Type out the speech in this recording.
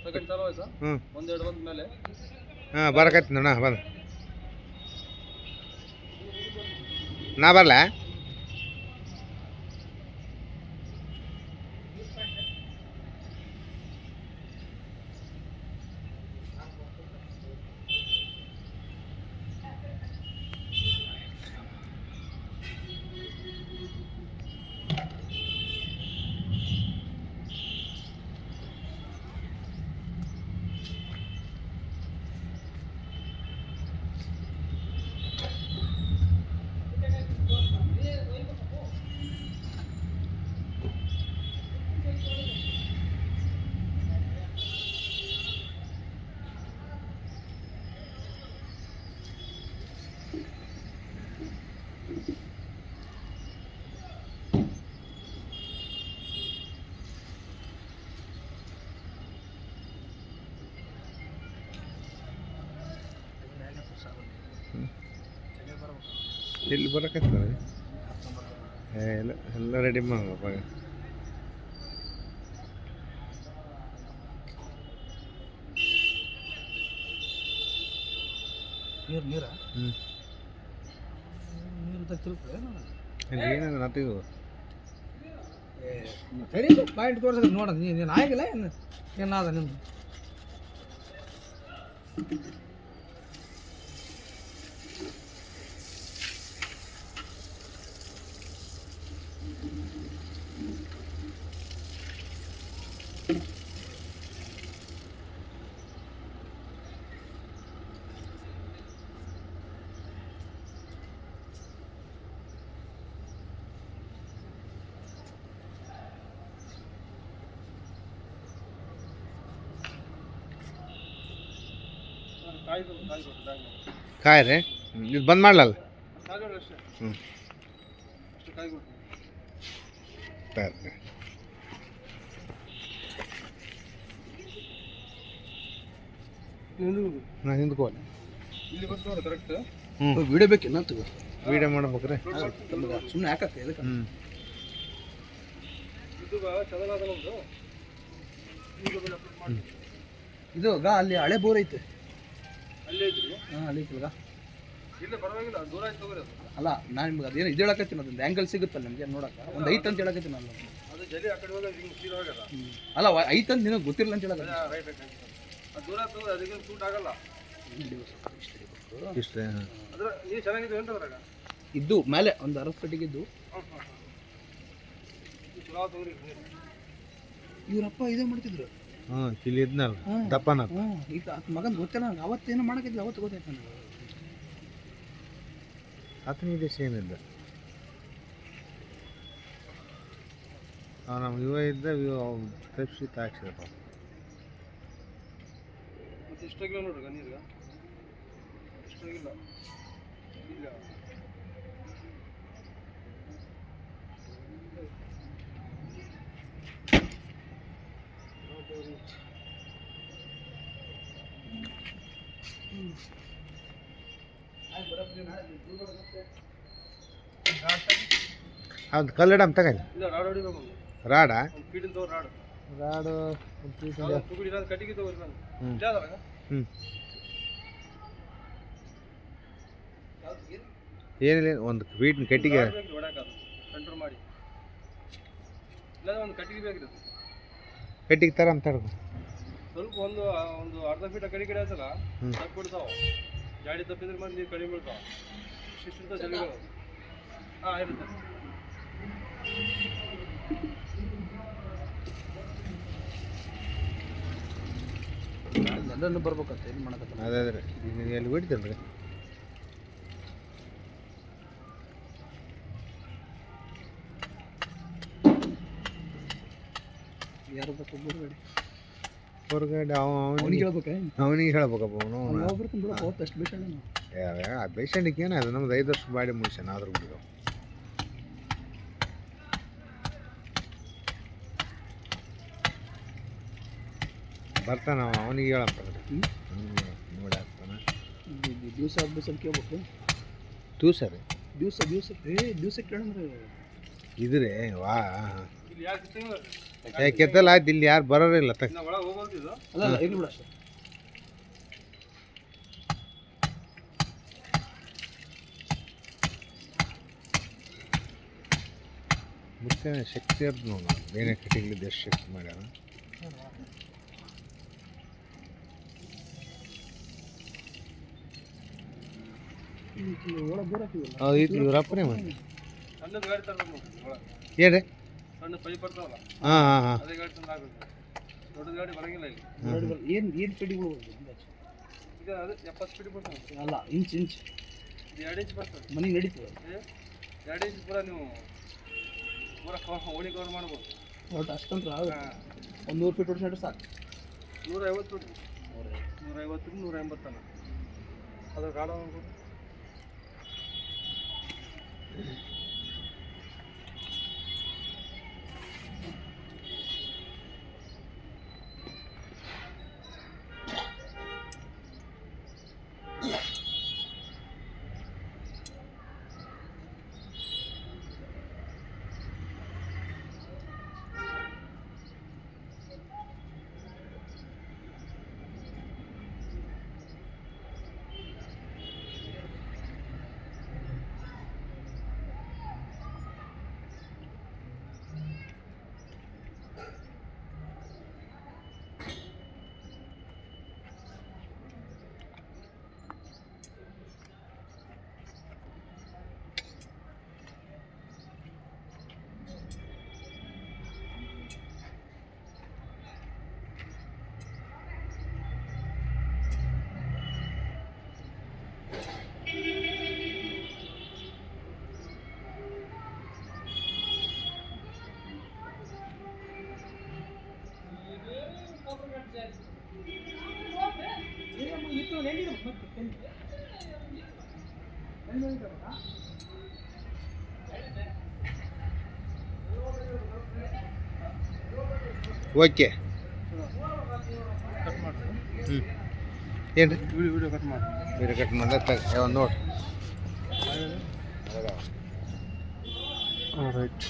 ಹ್ಞೂ ಹಾಂ ಬರಕತ್ತಿ ನೋಡ ಬಂದು ನಾ ಬರಲ ಇಲ್ಲಿ ಬರಕತ್ತಾರೆ ಎಲ್ಲ ರೆಡಿ ಮಾಡಪ್ಪ ನೀರು ಏನಾದ್ರು ನತಿಗೂ ತಡಿ ಪಾಯಿಂಟ್ ತೋರ್ಸಕ್ಕೆ ನೋಡ ನೀನು ಆಗಿಲ್ಲ ಏನಾದ ನಿಮ್ದು ಕಾಯಿ ರೀ ಇದು ಬಂದ್ ಮಾಡಲಲ್ಲ ಹ್ಞೂ ನಾನು ಹಿಂದ್ಕೋಲ್ಲ ಇಲ್ಲಿ ಬಂದು ಕರೆಕ್ಟ್ ಹ್ಞೂ ವಿಡಿಯೋ ಬೇಕಿಲ್ಲ ವೀಡಿಯೋ ಮಾಡ್ಬೇಕ್ರಿ ಸುಮ್ಮನೆ ಯಾಕತ್ತೆ ಇದಕ್ಕೆ ಹ್ಞೂ ಇದು ಅಲ್ಲಿ ಹಳೆ ಬೋರ್ ಐತೆ ಅಲ್ಲೇ ಐತ್ರಿ ಹಾಂ ಅಲ್ಲಿ ಐತಿಲ್ಗ ಇಲ್ಲ ಪರವಾಗಿಲ್ಲ ದೂರ ಆಯ್ತು ತಗೋರಿ ಅದು ಅಲ್ಲ ನಾನು ನಿಮ್ಗೆ ಅದೇನು ಇದು ಹೇಳಕತ್ತೀನಿ ಅದೊಂದು ಆ್ಯಂಗಲ್ ಸಿಗುತ್ತಲ್ಲ ನಿಮಗೆ ನೋಡಕ್ಕೆ ಒಂದು ಐತೆ ಅಂತ ಹೇಳಕತ್ತೀನಿ ನಾನು ಅದು ಜಲ್ಲಿ ಆ ಕಡೆ ಹೋದಾಗ ಹಿಂಗೆ ಸೀದಾ ಹೋಗ್ಯದ ಅಲ್ಲ ಐತೆ ಅಂತ ನಿನಗೆ ಗೊತ್ತಿರಲ್ಲ ಅಂತ ಹೇಳಕ ರೈಟ್ ಅದು ದೂರ ತಗೋರಿ ಅದಕ್ಕೆ ಸೂಟ್ ಆಗಲ್ಲ ಇಷ್ಟೇ ಅದ್ರ ನೀವು ಚೆನ್ನಾಗಿದ್ದೀವಿ ಅಂತ ಅದ್ರಾಗ ಇದ್ದು ಮೇಲೆ ಒಂದು 60 ಫೀಟಿಗಿದ್ದು ಚಲೋ ತಗೋರಿ ಇವ್ರಪ್ಪ ಇದೇ ಮಾಡ್ತಿದ್ರು ಹಾಂ ಇಲ್ಲಿ ಇದ್ನಲ್ಲ ದಪ್ಪನ ಹ್ಞೂ ಈಗ ಮಗನ ಗೊತ್ತಿಲ್ಲ ನನಗೆ ಅವತ್ತೇನೋ ಮಾಡಕ್ಕಿದ್ವಿ ಅವತ್ತು ಗೊತ್ತಾಯ್ತು ನನಗೆ ಆತನ ಇದೆ ಸೇಮ್ ಇದ್ದ ನಮ್ಮ ಇವ ಇದ್ದ ತಪ್ಪಿಸಿ ತಾಕ್ಸಿದಪ್ಪ ಮತ್ತೆ ಇಷ್ಟಾಗಿಲ್ಲ ನೋಡ್ರಿ ನೀರ್ಗ ಇಷ್ಟಾಗಿಲ್ಲ ಇಲ್ಲ ಅದು ಕಲ್ಲಡಮ್ ತಗಲ್ಲ ಇಲ್ಲ ರಾಡ್ ಹೊಡಿಬೇಕು ರಾಡ ಒಂದು ಫೀಟಿನ ತಗೋ ರಾಡ್ ರಾಡು ತುಗುಡಿ ಇರೋದು ಕಟ್ಟಿಗೆ ತಗೋರಿ ನಾನು ಹ್ಞೂ ಇದ್ದಾದಾಗ ಹ್ಞೂ ಏನಿಲ್ಲ ಒಂದು ಫೀಟ್ನ ಕಟ್ಟಿಗೆ ಹೊಡಕಾದ ಕಂಟ್ರೋಲ್ ಮಾಡಿ ಇಲ್ಲ ಒಂದು ಕಟ್ಟಿಗೆ ಬೇಕಿರುತ್ತೆ ಕಟ್ಟಿಗೆ ಥರ ಅಂತ ತಡ್ಕೊ ಸ್ವಲ್ಪ ಒಂದು ಅರ್ಧ ಫೀಟ್ ಕಡೆ ಆಯ್ತಲ್ಲ ತಪ್ಪು ಬಿಡ್ತಾವ ಜಾಡಿ ತಪ್ಪಿದ್ರೆ ಮತ್ತೆ ನೀರು ಕಡಿಮೆ ಬೀಳ್ತಾವ ಇಷ್ಟಿರ್ತಾವ ಜಲ್ಲಿಗಳು ಹಾಂ ಇರುತ್ತೆ ಎಲ್ಲರೂ ಬರ್ಬೇಕಂತ ಏನು ಮಾಡಕತ್ತ ಅದೇ ಅದೇ ಈಗ ಎಲ್ಲಿ ಬಿಡ್ತೇನೆ ರೀ ಯಾರು ಬೇಕು ಗಾಡಿ ಹೊರಗಡೆ ಅವನಿಗೆ ಹೇಳ್ಬೇಕ ಅವನಿಗೆ ಹೇಳ್ಬೇಕಪ್ಪ ಅವನು ಒಬ್ಬರ್ಕೊಂಡು ಬಿಡಪ್ಪ ಅವತ್ತು ಅಷ್ಟು ಬೇಷಣ್ಣ ಬೇಷಂಡಿಗೆ ಏನಾದ್ರು ನಮ್ದು 5 ವರ್ಷ ಬಾಡಿ ಮುಗಿಸ್ಯಾನ ಆದ್ರೂ ಬಿಡು ಬರ್ತಾನ ಅವನಿಗೆ ಹೇಳಪ್ಪ ನೋಡಿ ಆಗ್ತಾನೆ ದಿವಸ ಹಬ್ಬ ಕೇಳ್ಬೇಕು ದಿವಸ ರೀ ದಿವಸ ದಿವಸ ಕೇಳಂದ್ರೆ ಇದ್ರೆ ವಾ ಇಲ್ಲಿ ಯಾರು ಕಿತ್ತಂಗಿಲ್ಲ ಯಾಕೆ ಎತ್ತಲ್ಲ ಆಯ್ತು ಇಲ್ಲಿ ಯಾರು ಬರೋರಿಲ್ಲ ತಕ್ಕ ಇನ್ನು ಒಳಗೆ ಹೋಗ್ಬೋದಿದ್ದು ಅಲ್ಲ ಇರ್ಲಿ ಬಿಡ ಅಷ್ಟೇ. ಮುತ್ತೆ ಶಕ್ತಿ ಇರ್ತದೆ ನೋಡಿ ಬೇನೆ ಕಟ್ಟಿಗಳಿದ್ದು ಎಷ್ಟು ಶಕ್ತಿ ಮಾಡ್ಯಾರ ಒಳಗೆ ಬರೋಕ್ಕಿಲ್ಲ. ಹೌದು ಇದು ಇವ್ರಪ್ಪನೇ ಮಾಡಿ ಸಣ್ಣದು ಗಾಡಿ ತರ್ಬೇಕು ನೋಡಿ ಒಳಗೆ ಹೇಳ್ರಿ ಸಣ್ಣ ಪೈಪ್ ಬರ್ತಾವಲ್ಲ ಹಾಂ ಹಾಂ ಹಾಂ ಅದೇ ಗಾಡಿ ತಂದು ಹಾಕ್ಬೇಕು ದೊಡ್ಡದು ಗಾಡಿ ಬರಂಗಿಲ್ಲ ಇಲ್ಲಿ ಏನು ಪೆಟ್ಟಿಗಳು ಈಗ ಅದು 70 ಫೀಟ್ ಬರ್ತದೆ ಅಲ್ಲ ಇಂಚ್ ಇದು 2 ಇಂಚ್ ಬರ್ತದೆ ಮನೆಗೆ ನಡೀತದೆ. 2 ಇಂಚ್ ಪೂರ ನೀವು ಪೂರ ಓಣಿ ಕವರ್ ಮಾಡ್ಬೋದು. ಒಟ್ಟು ಅಷ್ಟಂತ್ರ ಒಂದು 100 ಫೀಟ್ ಹೊಡ್ಸಿದ್ರೆ ಸಾಕು. 150 ಫೀಟ್ 150 180 ತನ ಅದ್ರ ಗಾಡ ಓಕೆ ಕಟ್ ಮಾಡ್ತೀವಿ. ಹ್ಞೂ ಏನು ರೀ ವಿಡಿಯೋ ಕಟ್ ಮಾಡಿ ಬೇರೆ ಕಟ್ ಮಾಡಿ ತಗ ನೋಡಿ ರೈಟ್.